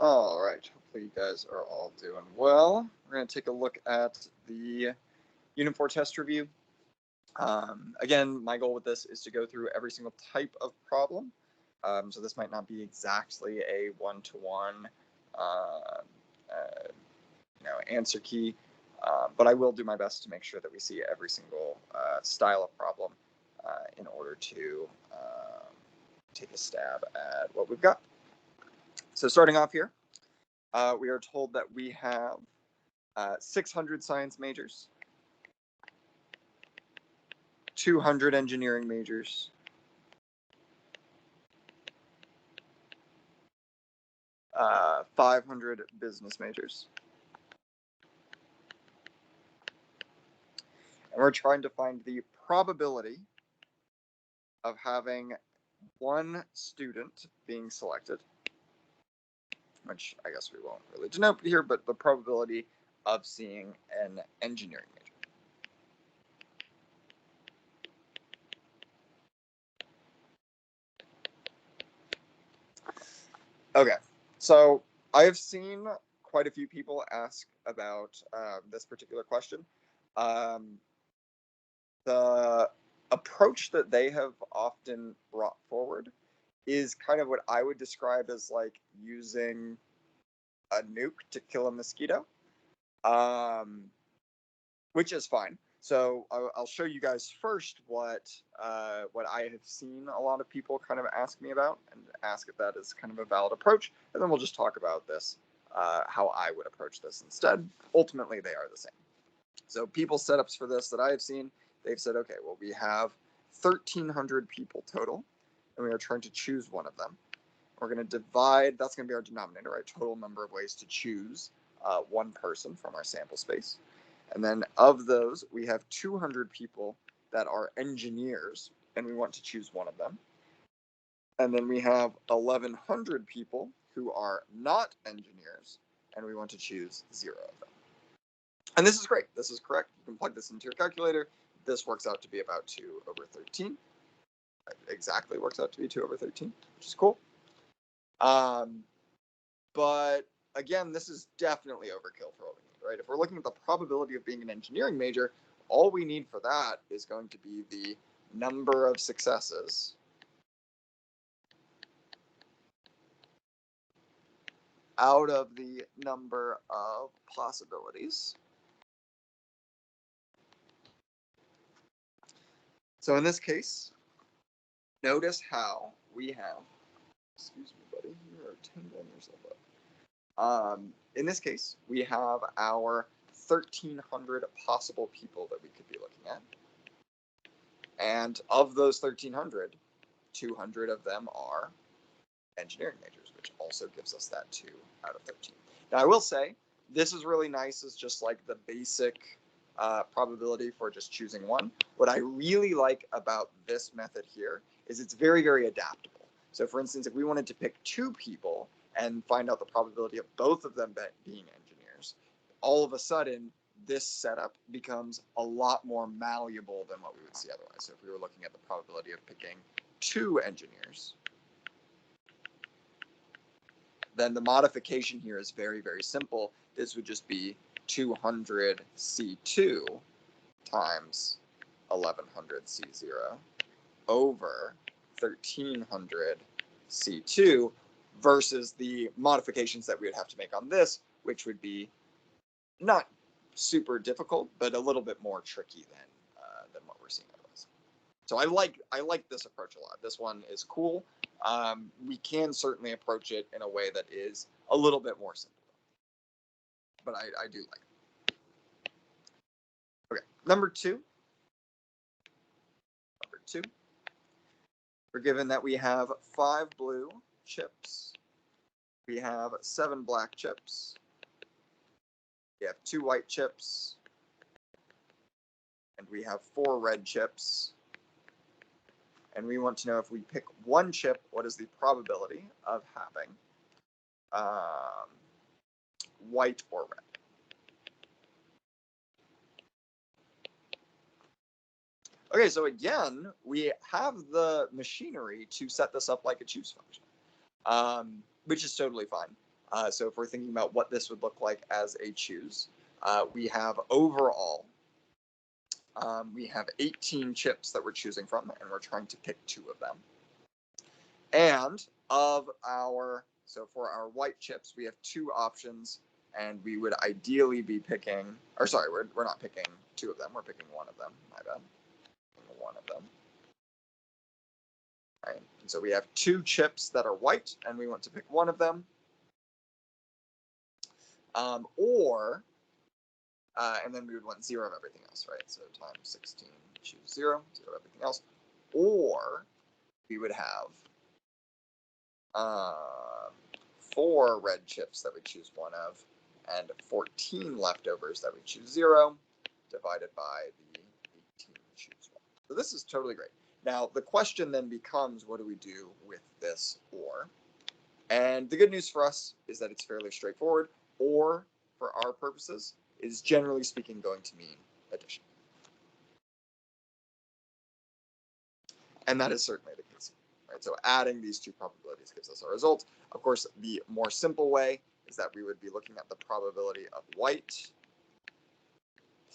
All right, hopefully you guys are all doing well. We're going to take a look at the Unit 4 test review. Again, my goal with this is to go through every single type of problem. So this might not be exactly a one-to-one answer key, but I will do my best to make sure that we see every single style of problem in order to take a stab at what we've got. So starting off here, we are told that we have 600 science majors, 200 engineering majors, 500 business majors. And we're trying to find the probability of having one student being selected, which I guess we won't really denote here, but the probability of seeing an engineering major. Okay, so I have seen quite a few people ask about this particular question. The approach that they have often brought forward is kind of what I would describe as like using a nuke to kill a mosquito, which is fine. So I'll show you guys first what I have seen a lot of people kind of ask me about and ask if that is kind of a valid approach, and then we'll just talk about this, how I would approach this instead. Ultimately, they are the same. So people's setups for this that I have seen, they've said, okay, well, we have 1,300 people total, and we are trying to choose one of them. We're going to divide, that's going to be our denominator, right? Total number of ways to choose one person from our sample space. And then of those, we have 200 people that are engineers, and we want to choose one of them. And then we have 1,100 people who are not engineers, and we want to choose 0 of them. And this is great. This is correct. You can plug this into your calculator. This works out to be about 2/13. It exactly works out to be 2/13, which is cool. But again, this is definitely overkill for what we need, right? If we're looking at the probability of being an engineering major, all we need for that is going to be the number of successes out of the number of possibilities. So in this case, notice how we have, excuse me, buddy, you are tangling yourself up. In this case, we have our 1,300 possible people that we could be looking at. And of those 1,300, 200 of them are engineering majors, which also gives us that 2 out of 13. Now, I will say, this is really nice as just like the basic probability for just choosing one. What I really like about this method here is it's very, very adaptable. So for instance, if we wanted to pick 2 people and find out the probability of both of them being engineers, all of a sudden, this setup becomes a lot more malleable than what we would see otherwise. So if we were looking at the probability of picking 2 engineers, then the modification here is very, very simple. This would just be 200 C2 times 1100 C0 over 1300 C2 versus the modifications that we would have to make on this, which would be not super difficult, but a little bit more tricky than what we're seeing otherwise. So I like this approach a lot. This one is cool. We can certainly approach it in a way that is a little bit more simple, but I do like it. Okay, number two. We're given that we have 5 blue chips. We have 7 black chips. We have 2 white chips. And we have 4 red chips. And we want to know if we pick one chip, what is the probability of having white or red? Okay, so again, we have the machinery to set this up like a choose function, which is totally fine. So if we're thinking about what this would look like as a choose, we have overall, we have 18 chips that we're choosing from, and we're trying to pick 2 of them. And so for our white chips, we have 2 options, and we would ideally be picking, or sorry, we're not picking 2 of them, we're picking 1 of them, my bad. 1 of them. All right, and so we have 2 chips that are white, and we want to pick 1 of them. And then we would want 0 of everything else, right? So times 16, choose 0, 0 of everything else. Or we would have 4 red chips that we choose 1 of, and 14 leftovers that we choose 0, divided by the 18 we choose 1. So this is totally great. Now, the question then becomes, what do we do with this or? And the good news for us is that it's fairly straightforward. Or, for our purposes, is generally speaking going to mean addition. And that is certainly the case. Right? So adding these 2 probabilities gives us our result. Of course, the more simple way is that we would be looking at the probability of white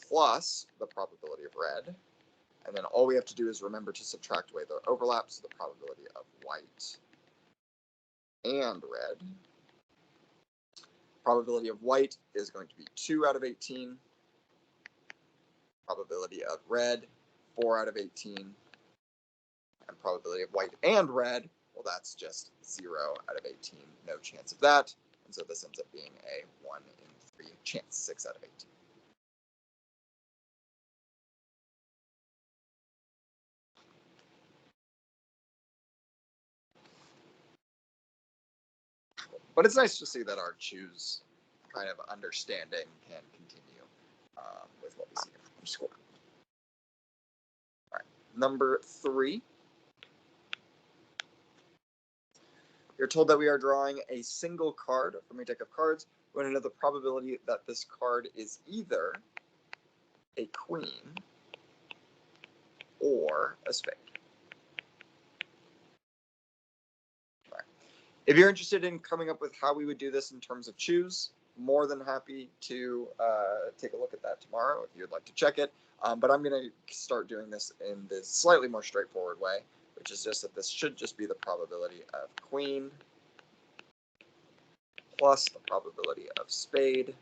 plus the probability of red. And then all we have to do is remember to subtract away the overlap, so the probability of white and red. Probability of white is going to be 2 out of 18. Probability of red, 4 out of 18. And probability of white and red, well, that's just 0 out of 18. No chance of that. And so this ends up being a 1 in 3 chance, 6 out of 18. But it's nice to see that our choose kind of understanding can continue with what we see here from score. All right, number 3. You're told that we are drawing a single card from a deck of cards. We want to know the probability that this card is either a queen or a spade. All right. If you're interested in coming up with how we would do this in terms of choose, more than happy to take a look at that tomorrow if you'd like to check it. But I'm going to start doing this in this slightly more straightforward way, which is just that this should just be the probability of queen plus the probability of spade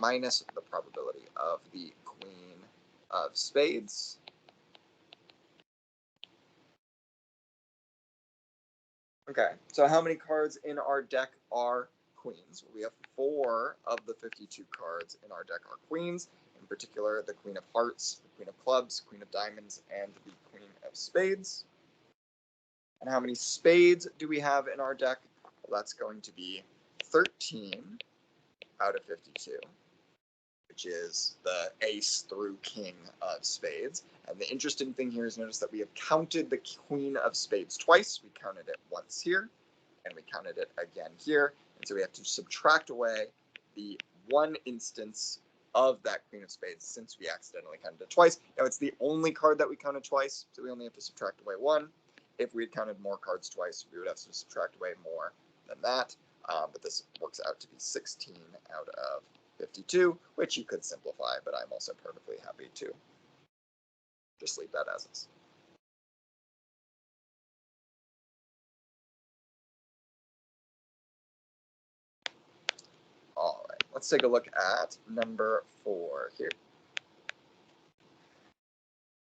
minus the probability of the queen of spades. Okay, so how many cards in our deck are queens? We have 4 of the 52 cards in our deck are queens. In particular, the queen of hearts, the queen of clubs, queen of diamonds, and the queen of spades. And how many spades do we have in our deck? Well, that's going to be 13 out of 52, which is the ace through king of spades. And the interesting thing here is notice that we have counted the queen of spades twice. We counted it once here, and we counted it again here. And so we have to subtract away the 1 instance of that queen of spades since we accidentally counted it twice. Now, it's the only card that we counted twice, so we only have to subtract away 1. If we had counted more cards twice, we would have to subtract away more than that. But this works out to be 16 out of 52, which you could simplify, but I'm also perfectly happy to just leave that as is. All right, let's take a look at number 4 here.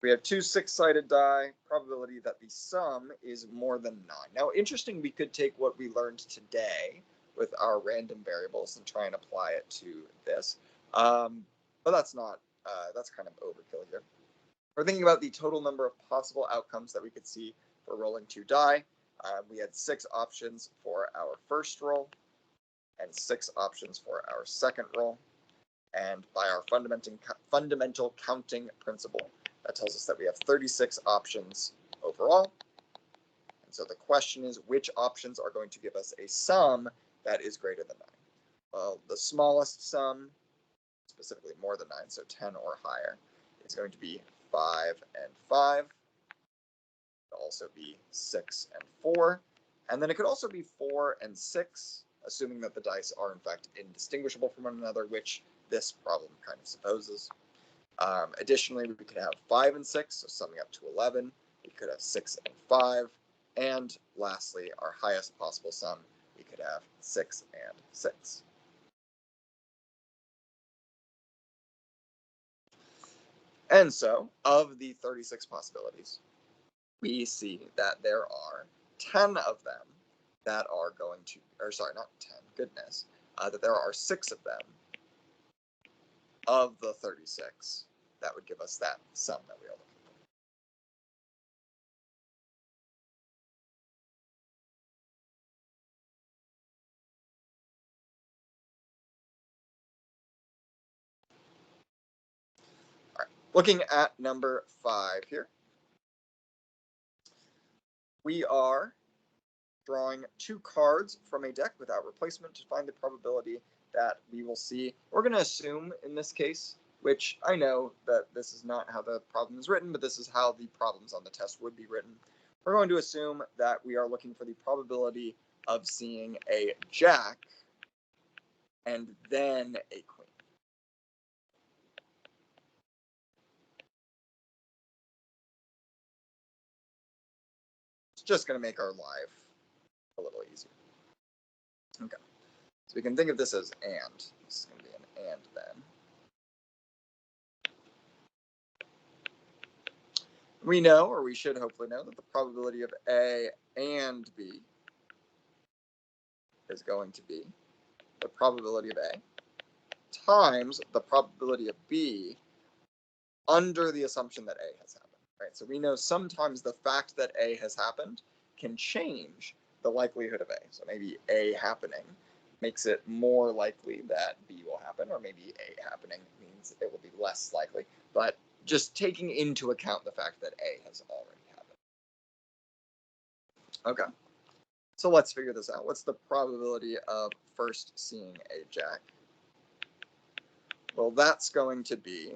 We have 2 6-sided die, probability that the sum is more than 9. Now, interesting, we could take what we learned today with our random variables and try and apply it to this. But that's not, that's kind of overkill here. We're thinking about the total number of possible outcomes that we could see for rolling 2 die. We had 6 options for our first roll and 6 options for our second roll. And by our fundamental counting principle, that tells us that we have 36 options overall. And so the question is, which options are going to give us a sum that is greater than 9? Well, the smallest sum, specifically more than 9, so 10 or higher, is going to be 5 and 5. It'll also be 6 and 4. And then it could also be 4 and 6, assuming that the dice are in fact indistinguishable from one another, which this problem kind of supposes. Additionally, we could have 5 and 6, so summing up to 11. We could have 6 and 5. And lastly, our highest possible sum, we could have 6 and 6. And so, of the 36 possibilities, we see that there are 10 of them that are going to, or sorry, not 10, goodness, that there are 6 of them of the 36 that would give us that sum that we are looking for. All right, looking at number 5 here, we are drawing 2 cards from a deck without replacement to find the probability that we will see. We're going to assume in this case, which I know that this is not how the problem is written, but this is how the problems on the test would be written. We're going to assume that we are looking for the probability of seeing a jack and then a queen. It's just going to make our life a little easier. Okay. So we can think of this as and. This is going to be an and then. We know, or we should hopefully know, that the probability of A and B is going to be the probability of A times the probability of B under the assumption that A has happened, right? So we know sometimes the fact that A has happened can change the likelihood of A. So maybe A happening makes it more likely that B will happen, or maybe A happening means it will be less likely. But just taking into account the fact that A has already happened. Okay. So let's figure this out. What's the probability of first seeing a jack? Well, that's going to be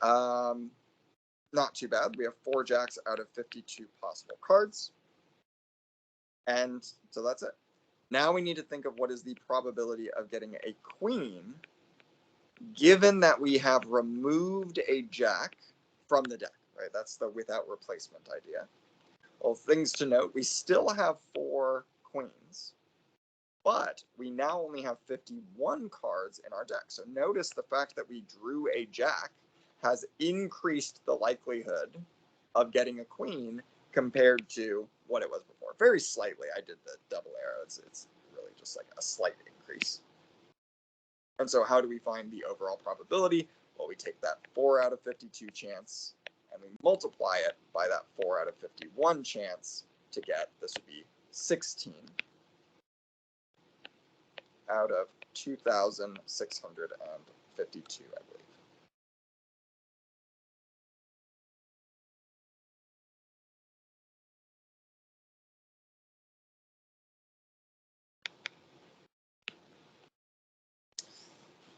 not too bad. We have 4 jacks out of 52 possible cards. And so that's it. Now we need to think of what is the probability of getting a queen, given that we have removed a jack from the deck, right? That's the without replacement idea. Well, things to note, we still have 4 queens, but we now only have 51 cards in our deck. So notice the fact that we drew a jack has increased the likelihood of getting a queen compared to what it was before. Very slightly. I did the double arrows. It's really just like a slight increase. And so how do we find the overall probability? Well, we take that 4 out of 52 chance and we multiply it by that 4 out of 51 chance to get, this would be 16 out of 2,652, I believe.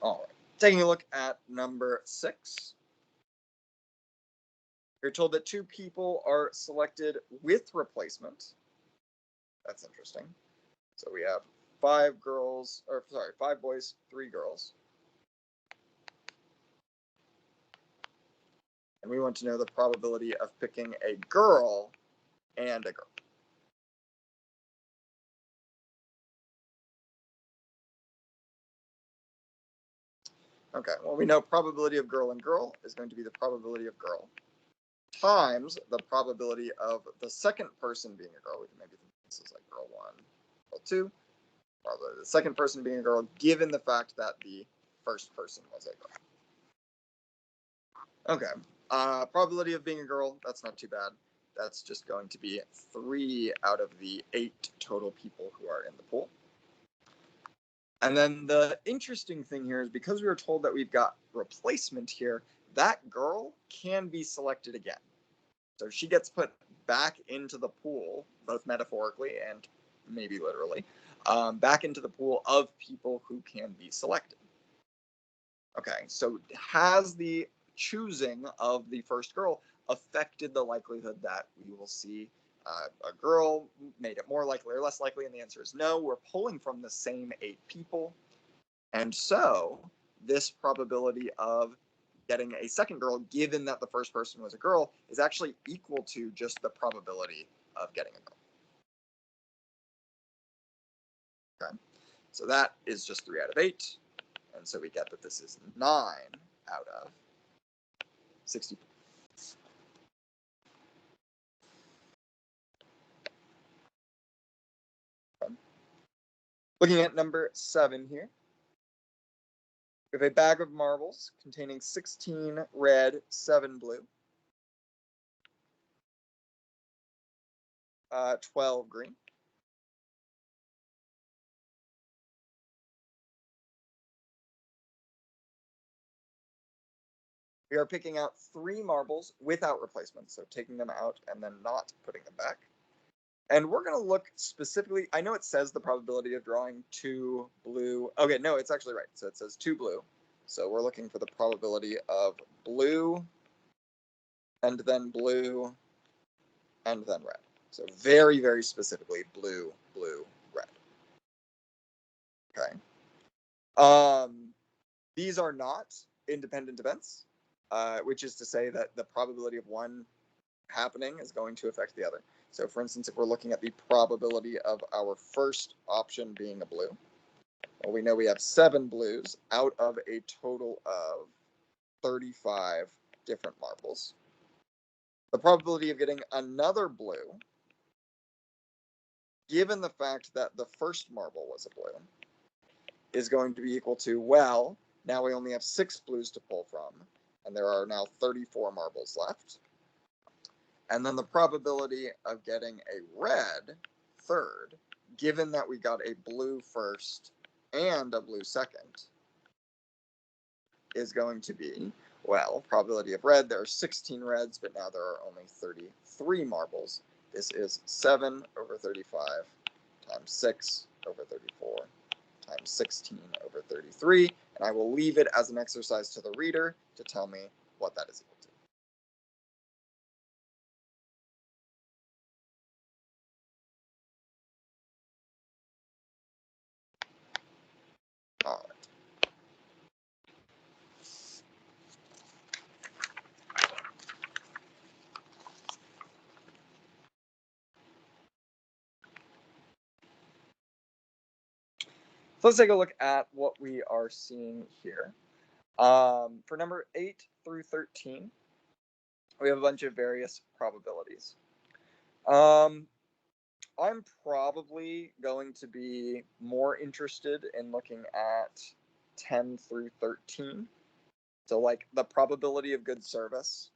All right, taking a look at number 6. You're told that 2 people are selected with replacement. That's interesting. So we have 5 boys, 3 girls. And we want to know the probability of picking a girl and a girl. Okay, well, we know probability of girl and girl is going to be the probability of girl times the probability of the second person being a girl. We can maybe think this is like girl 1, girl 2. Probably the second person being a girl, given the fact that the first person was a girl. Okay, probability of being a girl, that's not too bad. That's just going to be 3 out of the 8 total people who are in the pool. And then the interesting thing here is because we were told that we've got replacement here, that girl can be selected again. So she gets put back into the pool, both metaphorically and maybe literally, back into the pool of people who can be selected. Okay, so has the choosing of the first girl affected the likelihood that we will see a girl made it more likely or less likely? And the answer is no. We're pulling from the same 8 people. And so this probability of getting a second girl, given that the first person was a girl, is actually equal to just the probability of getting a girl. Okay, so that is just 3 out of 8. And so we get that this is 9 out of 60. Okay. Looking at number 7 here. We have a bag of marbles containing 16 red, 7 blue, 12 green. We are picking out 3 marbles without replacements, so taking them out and then not putting them back. And we're going to look specifically, I know it says the probability of drawing 2 blue. Okay, no, it's actually right. So it says 2 blue. So we're looking for the probability of blue, and then blue, and then red. So very, very specifically blue, blue, red. Okay. These are not independent events, which is to say that the probability of one happening is going to affect the other. So for instance, if we're looking at the probability of our first option being a blue, well, we know we have 7 blues out of a total of 35 different marbles. The probability of getting another blue, given the fact that the first marble was a blue, is going to be equal to, well, now we only have 6 blues to pull from, and there are now 34 marbles left. And then the probability of getting a red third, given that we got a blue first and a blue second, is going to be, well, probability of red, there are 16 reds, but now there are only 33 marbles. This is 7 over 35 times 6 over 34 times 16 over 33, and I will leave it as an exercise to the reader to tell me what that is equal to. All right. So let's take a look at what we are seeing here. For number 8 through 13, we have a bunch of various probabilities. I'm probably going to be more interested in looking at 10 through 13. So like the probability of good service,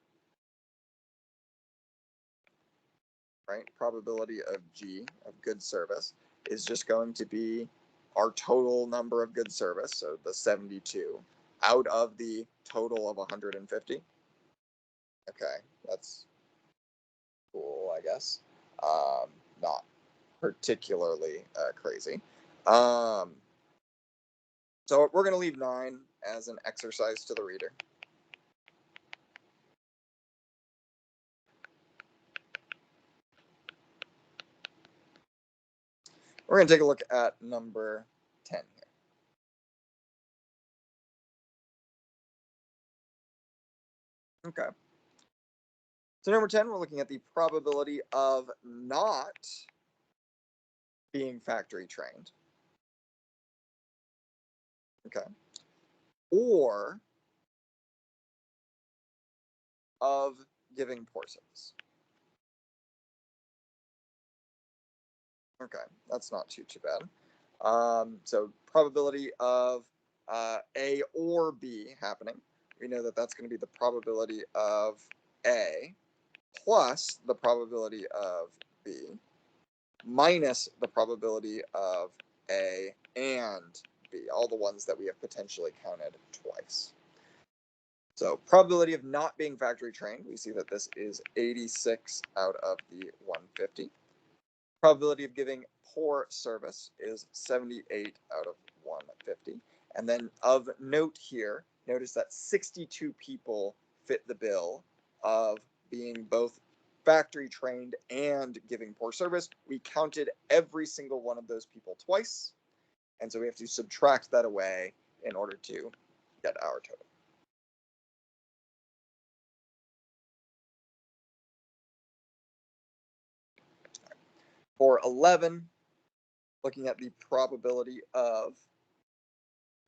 right? Probability of G, of good service, is just going to be our total number of good service, so the 72, out of the total of 150. Okay, that's cool, I guess. Not particularly crazy. So we're going to leave 9 as an exercise to the reader. We're going to take a look at number 10 here. Okay. So number 10, we're looking at the probability of not being factory trained. Okay. Or of giving poor service. Okay, that's not too bad. So probability of A or B happening. We know that that's going to be the probability of A plus the probability of B minus the probability of A and B, all the ones that we have potentially counted twice. So probability of not being factory trained, we see that this is 86 out of the 150. Probability of giving poor service is 78 out of 150. And then of note here, notice that 62 people fit the bill of being both factory trained and giving poor service, we counted every single one of those people twice. And so we have to subtract that away in order to get our total. For 11, looking at the probability of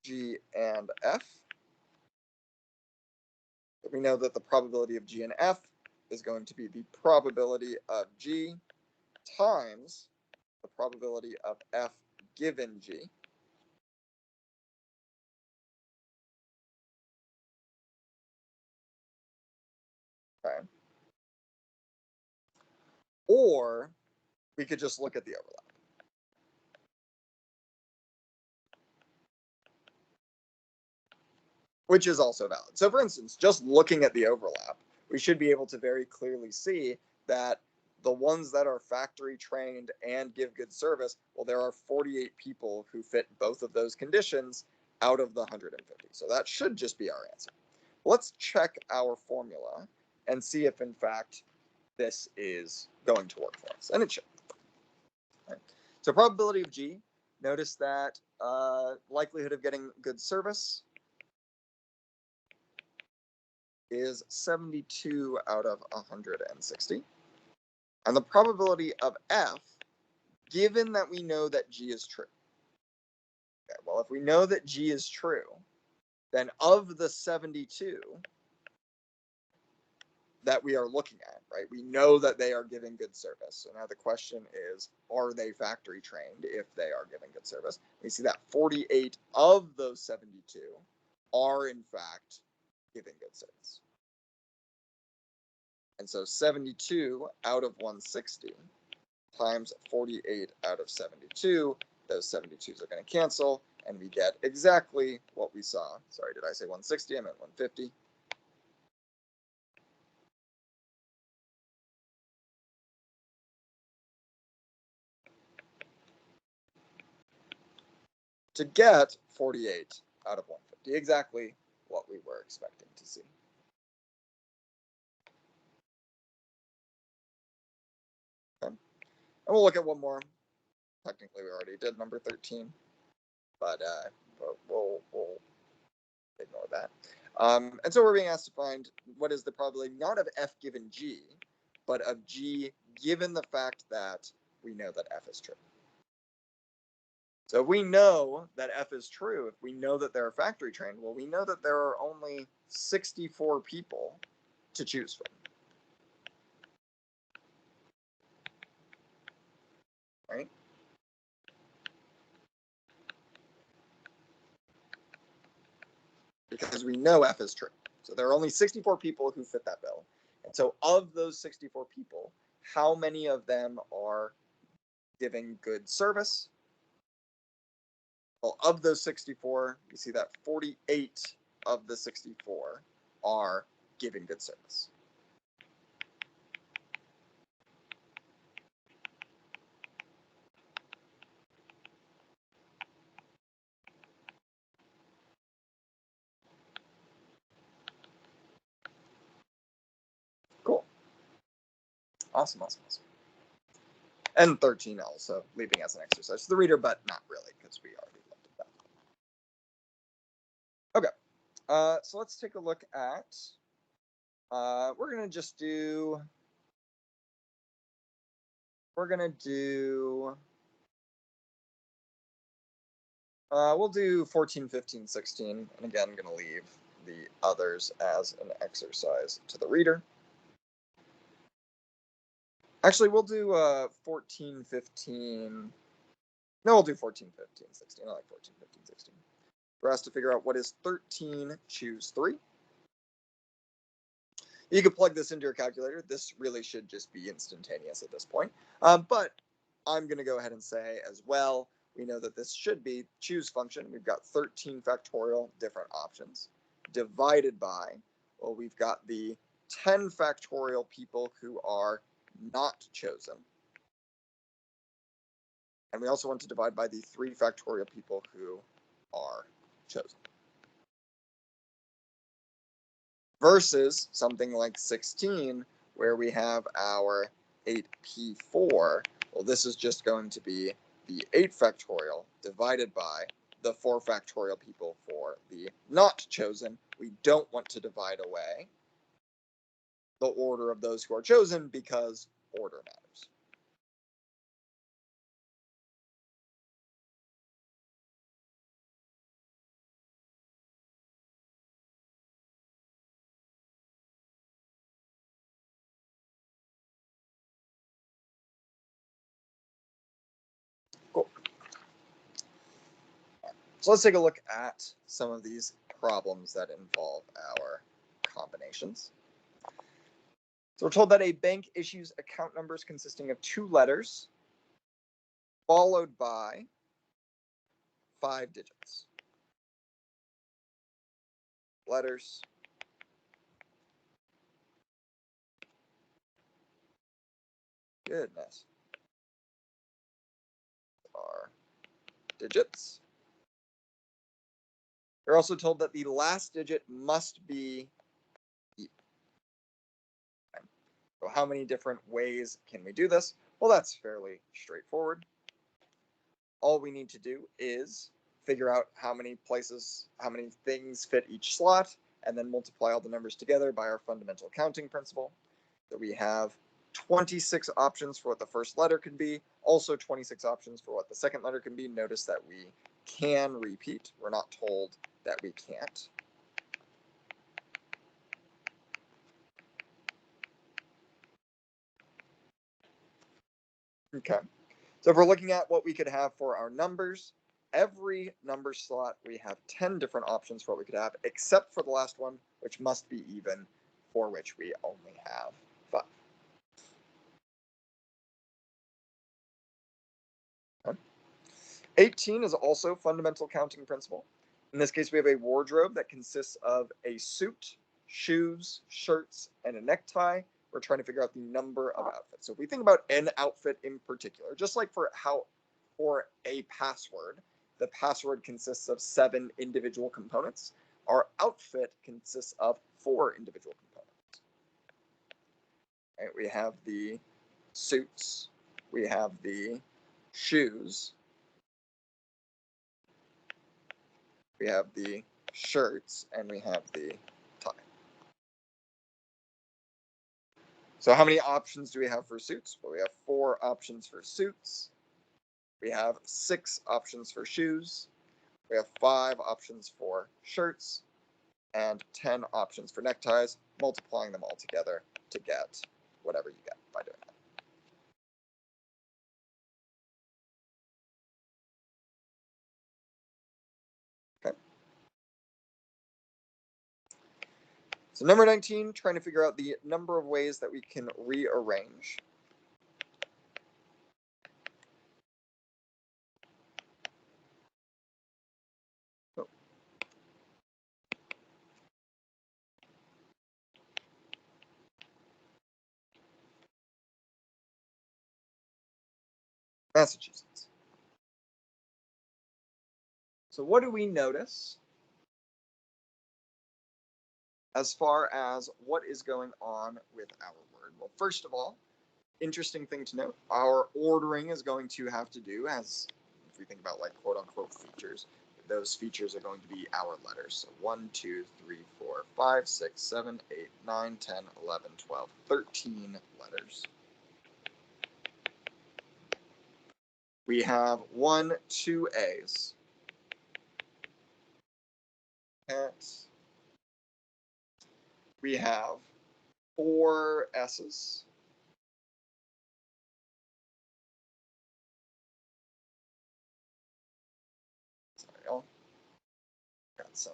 G and F, we know that the probability of G and F is going to be the probability of G times the probability of F given G. Okay. Or we could just look at the overlap. Which is also valid. So for instance, just looking at the overlap, we should be able to very clearly see that the ones that are factory trained and give good service, well, there are 48 people who fit both of those conditions out of the 150. So that should just be our answer. Let's check our formula and see if in fact this is going to work for us. And it should. Right. So probability of G, notice that likelihood of getting good service is 72 out of 160. And the probability of F, given that we know that G is true. Okay, well, if we know that G is true, then of the 72 that we are looking at, right, we know that they are giving good service. So now the question is, are they factory trained if they are giving good service? We see that 48 of those 72 are in fact giving good service. And so 72 out of 160 times 48 out of 72, those 72s are going to cancel, and we get exactly what we saw. Sorry, did I say 160? I meant 150. To get 48 out of 150, exactly what we were expecting to see. Okay. And we'll look at one more. Technically, we already did number 13, but we'll ignore that. And so we're being asked to find what is the probability not of F given G, but of G given the fact that we know that F is true. So if we know that F is true, if we know that they're factory trained, well, we know that there are only 64 people to choose from. Right? Because we know F is true. So there are only 64 people who fit that bill. And so of those 64 people, how many of them are giving good service? Well, of those 64, you see that 48 of the 64 are giving good service. Cool. Awesome. And 13 also, leaving as an exercise to the reader, but not really, because we already looked at that. Okay, so let's take a look at, we're going to do 14, 15, 16, and again, I'm going to leave the others as an exercise to the reader. Actually, we'll do 14, 15. No, we'll do 14, 15, 16. I like 14, 15, 16. We're asked to figure out what is 13, choose 3. You can plug this into your calculator. This really should just be instantaneous at this point. But I'm going to go ahead and say as well, we know that this should be choose function. We've got 13 factorial different options divided by, well, we've got the 10 factorial people who are not chosen. And we also want to divide by the 3 factorial people who are chosen. Versus something like 16, where we have our 8p4. Well, this is just going to be the 8 factorial divided by the 4 factorial people for the not chosen. We don't want to divide away the order of those who are chosen because order matters. Cool. So let's take a look at some of these problems that involve our combinations. So we're told that a bank issues account numbers consisting of 2 letters followed by 5 digits. Letters, goodness, are digits. We're also told that the last digit must be even. So how many different ways can we do this? Well, that's fairly straightforward. All we need to do is figure out how many places, how many things fit each slot, and then multiply all the numbers together by our fundamental counting principle. So we have 26 options for what the first letter can be, also 26 options for what the second letter can be. Notice that we can repeat. We're not told that we can't. Okay. So if we're looking at what we could have for our numbers, every number slot we have 10 different options for what we could have, except for the last one, which must be even, for which we only have 5. Okay. 18 is also fundamental counting principle. In this case, we have a wardrobe that consists of a suit, shoes, shirts, and a necktie. We're trying to figure out the number of outfits. So if we think about an outfit in particular, just like for a password, the password consists of 7 individual components. Our outfit consists of 4 individual components. Right, we have the suits, we have the shoes, we have the shirts, and we have the tie. So how many options do we have for suits? Well, we have 4 options for suits. We have 6 options for shoes. We have 5 options for shirts and 10 options for neckties, multiplying them all together to get whatever you get by doing that. Okay. So number 19, trying to figure out the number of ways that we can rearrange. Oh. Massachusetts. So what do we notice as far as what is going on with our word? Well, first of all, interesting thing to note, our ordering is going to have to do, as if we think about like quote unquote features, those features are going to be our letters. So 1, 2, 3, 4, 5, 6, 7, 8, 9, 10, 11, 12, 13 letters. We have 1, 2 A's. Parents. We have 4 S's. Sorry, y'all. Got some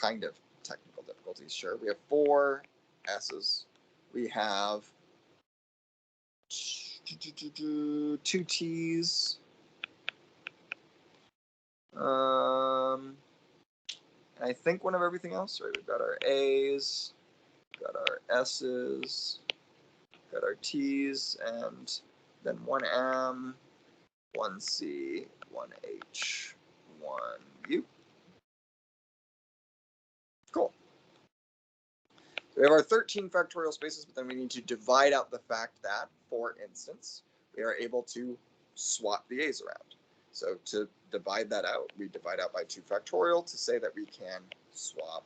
kind of technical difficulties. Sure, we have 4 S's. We have 2 T's. I think one of everything else. Right, we've got our A's, got our S's, got our T's, and then 1 M, 1 C, 1 H, 1 U. Cool. So we have our 13 factorial spaces, but then we need to divide out the fact that, for instance, we are able to swap the a's around. So to divide that out, we divide out by 2 factorial to say that we can swap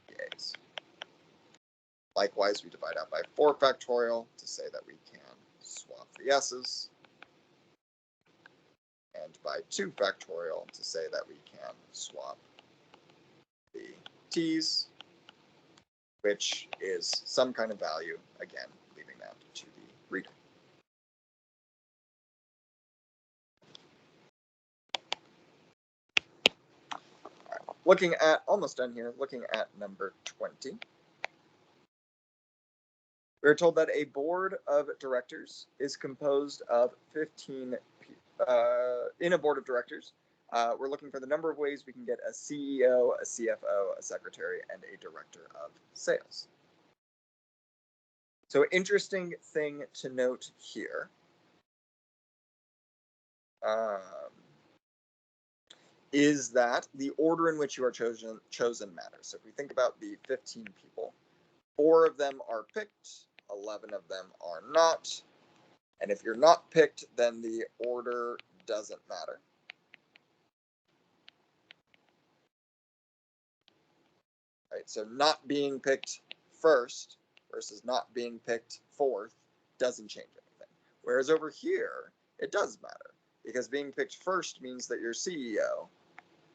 the a's. Likewise, we divide out by 4 factorial to say that we can swap the s's. And by 2 factorial to say that we can swap the t's, which is some kind of value, again, leaving that to the reader. All right. Looking at, almost done here, looking at number 20. We're told that a board of directors is composed of 15 in a board of directors. We're looking for the number of ways we can get a CEO, a CFO, a secretary, and a director of sales. So interesting thing to note here is that the order in which you are chosen matters. So if we think about the 15 people, 4 of them are picked, 11 of them are not. And if you're not picked, then the order doesn't matter. Right, so not being picked first versus not being picked fourth doesn't change anything. Whereas over here, it does matter, because being picked first means that you're CEO,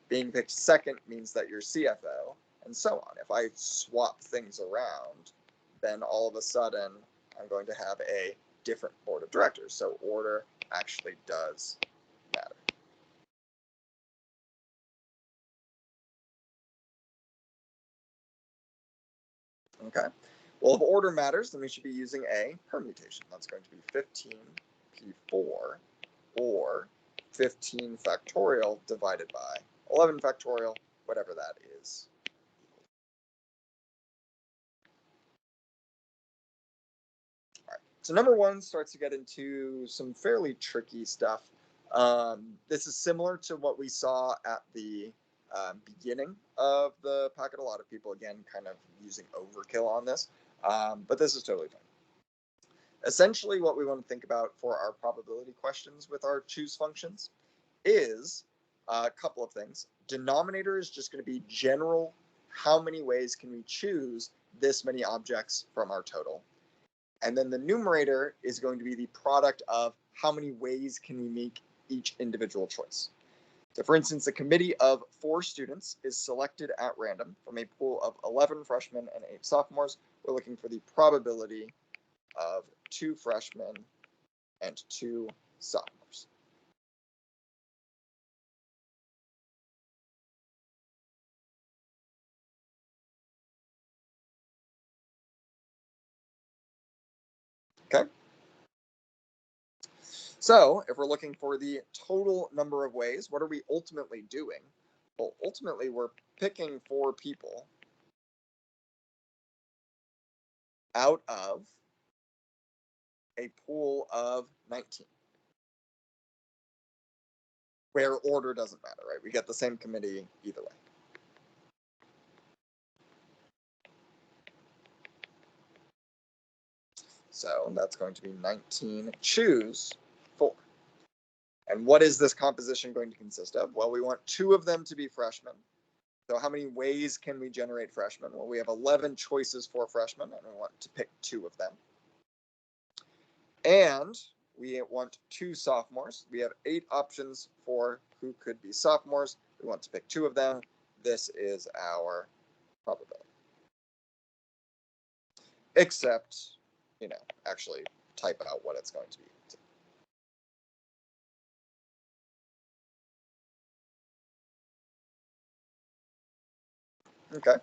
being picked second means that you're CFO, and so on. If I swap things around, then all of a sudden I'm going to have a different board of directors. So order actually does matter. Okay. Well, if order matters, then we should be using a permutation. That's going to be 15p4 or 15 factorial divided by 11 factorial, whatever that is. All right. So number 1 starts to get into some fairly tricky stuff. This is similar to what we saw at the beginning of the packet. A lot of people, again, kind of using overkill on this, but this is totally fine. Essentially, what we want to think about for our probability questions with our choose functions is a couple of things. Denominator is just going to be general. How many ways can we choose this many objects from our total? And then the numerator is going to be the product of how many ways can we make each individual choice. So for instance, a committee of 4 students is selected at random from a pool of 11 freshmen and 8 sophomores. We're looking for the probability of 2 freshmen and 2 sophomores. Okay. So if we're looking for the total number of ways, what are we ultimately doing? Well, ultimately, we're picking 4 people out of a pool of 19, where order doesn't matter, right? We get the same committee either way. So that's going to be 19, choose 4. And what is this composition going to consist of? Well, we want 2 of them to be freshmen. So how many ways can we generate freshmen? Well, we have 11 choices for freshmen, and we want to pick 2 of them. And we want 2 sophomores. We have 8 options for who could be sophomores. We want to pick 2 of them. This is our probability. Except, actually type out what it's going to be. Okay.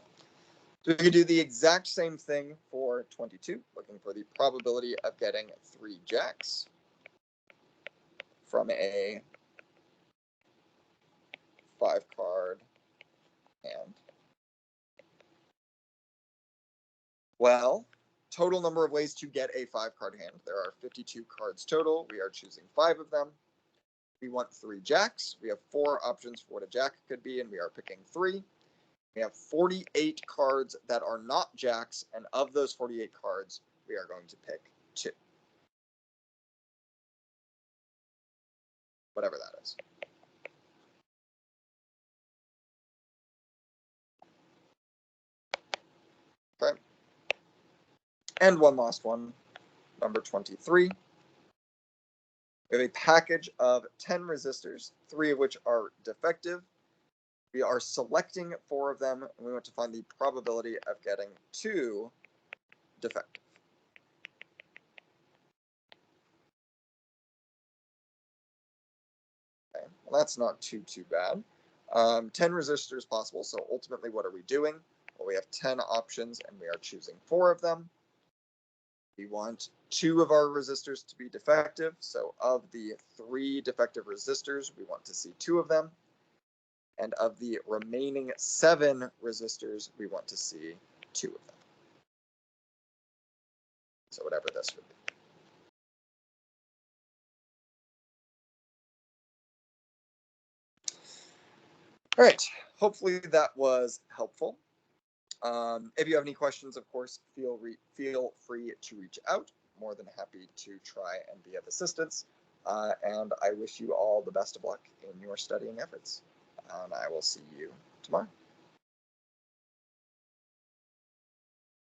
So we can do the exact same thing for 22, looking for the probability of getting 3 jacks from a 5-card hand. Well, total number of ways to get a 5-card hand. There are 52 cards total. We are choosing 5 of them. We want 3 jacks. We have 4 options for what a jack could be, and we are picking 3. We have 48 cards that are not jacks, and of those 48 cards, we are going to pick 2. Whatever that is. Okay. And one last one, number 23. We have a package of 10 resistors, 3 of which are defective. We are selecting 4 of them, and we want to find the probability of getting 2 defective. Okay, well, that's not too bad. 10 resistors possible, so ultimately what are we doing? Well, we have 10 options, and we are choosing 4 of them. We want 2 of our resistors to be defective, so of the 3 defective resistors, we want to see 2 of them. And of the remaining 7 resistors, we want to see 2 of them. So whatever this would be. All right, hopefully that was helpful. If you have any questions, of course, feel free to reach out. More than happy to try and be of assistance. And I wish you all the best of luck in your studying efforts. And I will see you tomorrow.